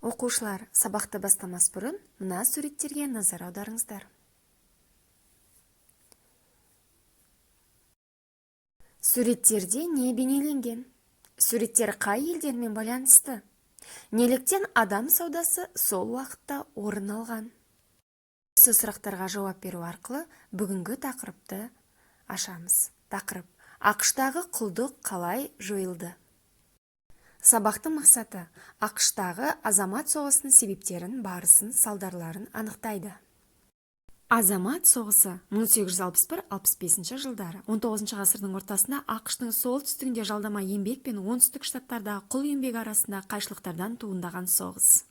Оқушылар, сабақты бастамас бұрын мына суреттерге назар аударыңыздар. Суреттерде не бейнеленген? Суреттер қай елдермен байланысты? Неліктен адам саудасы сол уақытта орын алған? Осы сұрақтарға жауап беру арқылы бүгінгі тақырыпты ашамыз. Тақырып: ақш-тағы құлдық қалай жойылды? Сабақтың мақсаты ақш-тағы азамат соғысының себептерін, барысын, салдарларын анықтайды. Азамат соғысы 1861-65 жылдары 19 ғасырдың ортасында ақш-тың солтүстігінде жалдама еңбек пен оңтүстік штаттардағы құл еңбегі арасында қайшылықтардан туындаған соғыс.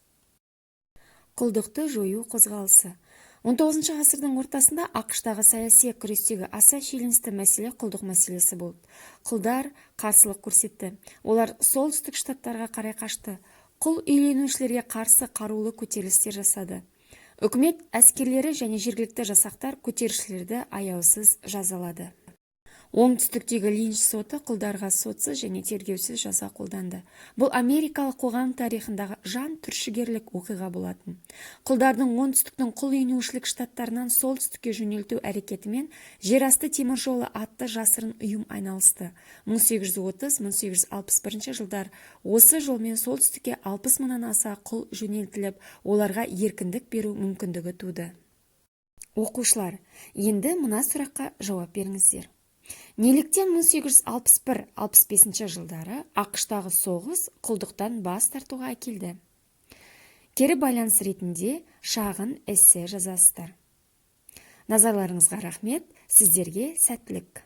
Құлдықты жою қозғалысы 19 ғасырдың ортасында ақш-тағы саяси күрестегі аса шиеленісті мәселе құлдық мәселесі болды. Құлдар қарсылық көрсетті. Олар солтүстік штаттарға қарай қашты. Құл иеленушілерге қарсы қарулы көтерілістер жасады. Үкімет әскерлері және жергілікті жасақтар көтерілісшілерді аяусыз жазалады. Оңтүстіктегі линч соты құлдарға сотсыз және тергеусіз жаза қолданды. Бұл америкалық қоғам тарихындағы жан түршігерлік оқиға болатын. Құлдардың оңтүстіктің құл иеленушілік штаттарынан солтүстікке жөнелту әрекетімен жерасты темір жолы атты жасырын ұйым айналысты. 1830-1861 жылдар осы жолмен солтүстікке 60 мыңнан аса құл жөнелтіліп, оларға еркіндік беру мүмкіндігі туды. Оқушылар, енді мына сұраққа жауап беріңіздер. Неліктен 1861-65 жылдары ақш-тағы соғыс құлдықтан бас тартуға әкелді? Кері байланыс ретінде шағын эссе жазасыздар. Назарларыңызға рахмет, сіздерге сәттілік.